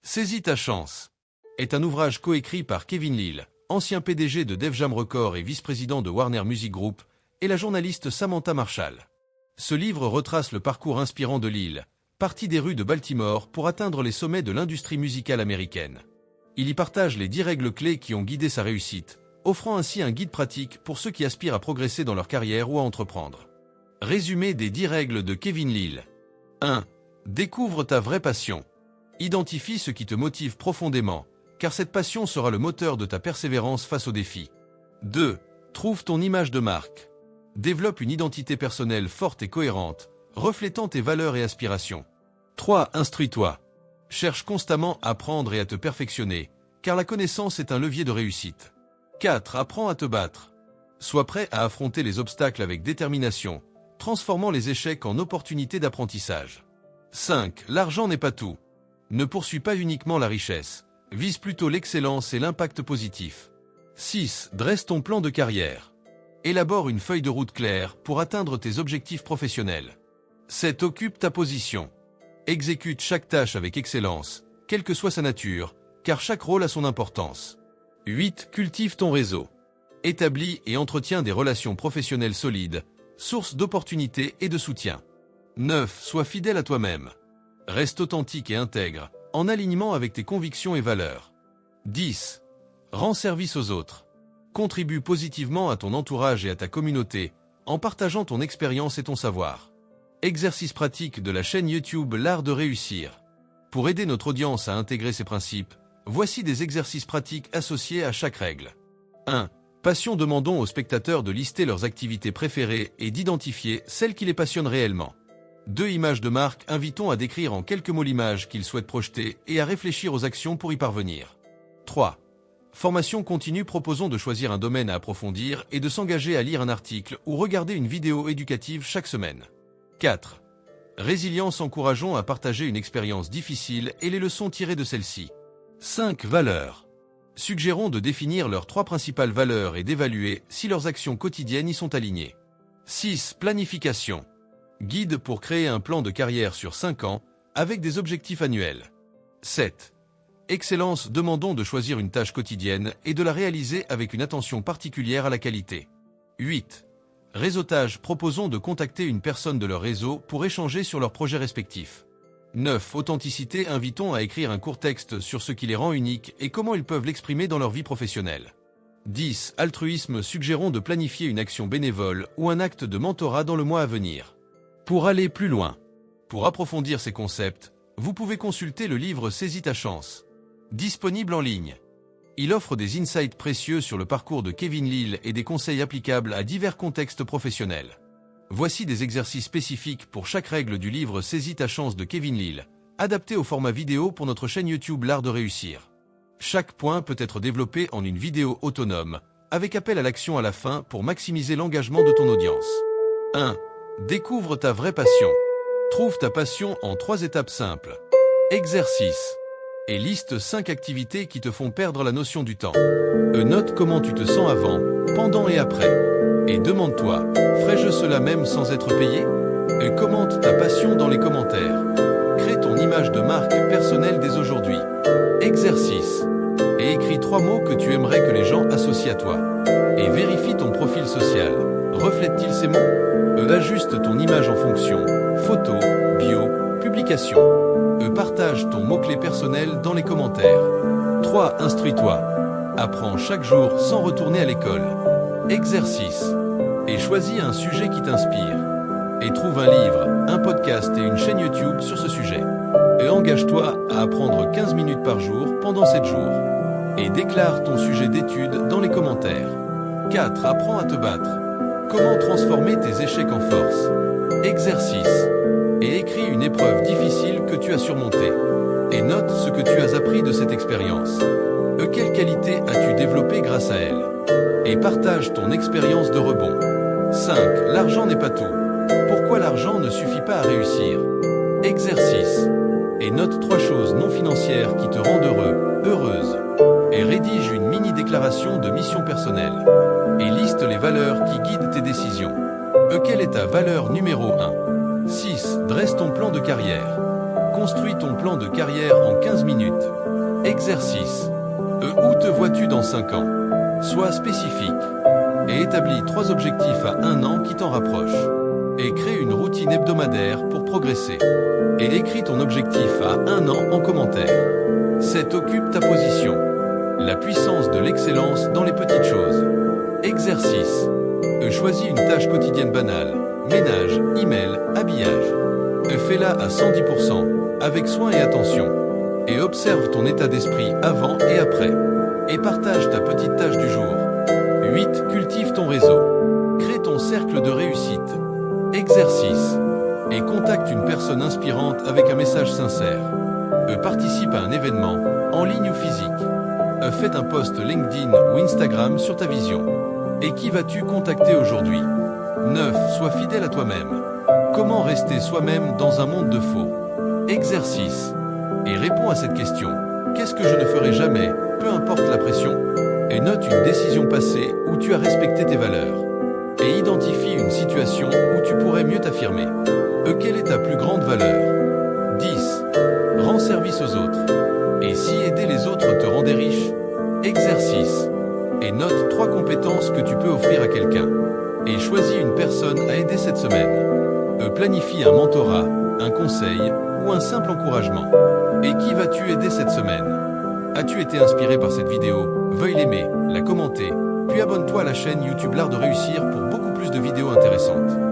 Saisis ta chance est un ouvrage coécrit par Kevin Lill, ancien PDG de Def Jam Records et vice-président de Warner Music Group, et la journaliste Samantha Marshall. Ce livre retrace le parcours inspirant de Lill, parti des rues de Baltimore pour atteindre les sommets de l'industrie musicale américaine. Il y partage les 10 règles clés qui ont guidé sa réussite, offrant ainsi un guide pratique pour ceux qui aspirent à progresser dans leur carrière ou à entreprendre. Résumé des 10 règles de Kevin Lill. 1. Découvre ta vraie passion. Identifie ce qui te motive profondément, car cette passion sera le moteur de ta persévérance face aux défis. 2. Trouve ton image de marque. Développe une identité personnelle forte et cohérente, reflétant tes valeurs et aspirations. 3. Instruis-toi. Cherche constamment à apprendre et à te perfectionner, car la connaissance est un levier de réussite. 4. Apprends à te battre. Sois prêt à affronter les obstacles avec détermination, transformant les échecs en opportunités d'apprentissage. 5. L'argent n'est pas tout. Ne poursuis pas uniquement la richesse, vise plutôt l'excellence et l'impact positif. 6. Dresse ton plan de carrière. Élabore une feuille de route claire pour atteindre tes objectifs professionnels. 7. Occupe ta position. Exécute chaque tâche avec excellence, quelle que soit sa nature, car chaque rôle a son importance. 8. Cultive ton réseau. Établis et entretiens des relations professionnelles solides, source d'opportunités et de soutien. 9. Sois fidèle à toi-même. Reste authentique et intègre, en alignement avec tes convictions et valeurs. 10. Rends service aux autres. Contribue positivement à ton entourage et à ta communauté, en partageant ton expérience et ton savoir. Exercice pratique de la chaîne YouTube L'Art de réussir. Pour aider notre audience à intégrer ces principes, voici des exercices pratiques associés à chaque règle. 1. Passion. Demandons aux spectateurs de lister leurs activités préférées et d'identifier celles qui les passionnent réellement. 2. Images de marque. Invitons à décrire en quelques mots l'image qu'ils souhaitent projeter et à réfléchir aux actions pour y parvenir. 3. Formation continue. Proposons de choisir un domaine à approfondir et de s'engager à lire un article ou regarder une vidéo éducative chaque semaine. 4. Résilience. Encourageons à partager une expérience difficile et les leçons tirées de celle-ci. 5. Valeurs. Suggérons de définir leurs 3 principales valeurs et d'évaluer si leurs actions quotidiennes y sont alignées. 6. Planification. Guide pour créer un plan de carrière sur 5 ans avec des objectifs annuels. 7. Excellence. Demandons de choisir une tâche quotidienne et de la réaliser avec une attention particulière à la qualité. 8. Réseautage. Proposons de contacter une personne de leur réseau pour échanger sur leurs projets respectifs. 9. Authenticité. Invitons à écrire un court texte sur ce qui les rend uniques et comment ils peuvent l'exprimer dans leur vie professionnelle. 10. Altruisme. Suggérons de planifier une action bénévole ou un acte de mentorat dans le mois à venir. Pour aller plus loin. Pour approfondir ces concepts, vous pouvez consulter le livre Saisis ta chance. Disponible en ligne. Il offre des insights précieux sur le parcours de Kevin Lill et des conseils applicables à divers contextes professionnels. Voici des exercices spécifiques pour chaque règle du livre Saisis ta chance de Kevin Lill, adapté au format vidéo pour notre chaîne YouTube L'Art de réussir. Chaque point peut être développé en une vidéo autonome, avec appel à l'action à la fin pour maximiser l'engagement de ton audience. 1. Découvre ta vraie passion. Trouve ta passion en 3 étapes simples. Exercice. Et liste 5 activités qui te font perdre la notion du temps. Note comment tu te sens avant, pendant et après. Et demande-toi, ferais-je cela même sans être payé? Commente ta passion dans les commentaires. Crée ton image de marque personnelle dès aujourd'hui. Exercice. Et écris 3 mots que tu aimerais que les gens associent à toi. Et vérifie ton profil social. Reflète-t-il ces mots? Ajuste ton image en fonction. Photo, bio, publication. Partage ton mot-clé personnel dans les commentaires. 3. Instruis-toi. Apprends chaque jour sans retourner à l'école. Exercice. Et choisis un sujet qui t'inspire. Et trouve un livre, un podcast et une chaîne YouTube sur ce sujet. Et engage-toi à apprendre 15 minutes par jour pendant 7 jours. Et déclare ton sujet d'étude dans les commentaires. 4. Apprends à te battre. Comment transformer tes échecs en force? Exercice. Et écris une épreuve difficile que tu as surmontée. Et note ce que tu as appris de cette expérience. Quelle qualité as-tu développée grâce à elle? Et partage ton expérience de rebond. 5. L'argent n'est pas tout. Pourquoi l'argent ne suffit pas à réussir? Exercice. Et note 3 choses non financières qui te rendent heureux, heureuse. Et rédige une mini-déclaration de mission personnelle. Et liste les valeurs qui guident tes décisions. Quelle est ta valeur numéro 1? 6. Dresse ton plan de carrière. Construis ton plan de carrière en 15 minutes. Exercice. Où te vois-tu dans 5 ans? Sois spécifique. Et établis 3 objectifs à 1 an qui t'en rapprochent. Et crée une routine hebdomadaire pour progresser. Et écris ton objectif à 1 an en commentaire. 7. Occupe ta position. La puissance de l'excellence dans les petites choses. Exercice. Choisis une tâche quotidienne banale. Ménage, email, habillage. Fais-la à 110%, avec soin et attention. Et observe ton état d'esprit avant et après. Et partage ta petite tâche du jour. 8. Cultive ton réseau. Crée ton cercle de réussite. Exercice. Et contacte une personne inspirante avec un message sincère. Participe à un événement, en ligne ou physique. Fais un post LinkedIn ou Instagram sur ta vision. Et qui vas-tu contacter aujourd'hui? 9. Sois fidèle à toi-même. Comment rester soi-même dans un monde de faux? Exercice. Et réponds à cette question. Qu'est-ce que je ne ferai jamais, peu importe la pression? Et note une décision passée où tu as respecté tes valeurs. Et identifie une situation où tu pourrais mieux t'affirmer. Quelle est ta plus grande valeur? 10. Rends service aux autres. Et si aider les autres te rendait riche? Exercice. Et note 3 compétences que tu peux offrir à quelqu'un. Et choisis une personne à aider cette semaine. Planifie un mentorat, un conseil ou un simple encouragement. Et qui vas-tu aider cette semaine? As-tu été inspiré par cette vidéo? Veuille l'aimer, la commenter, puis abonne-toi à la chaîne YouTube L'Art de Réussir pour beaucoup plus de vidéos intéressantes.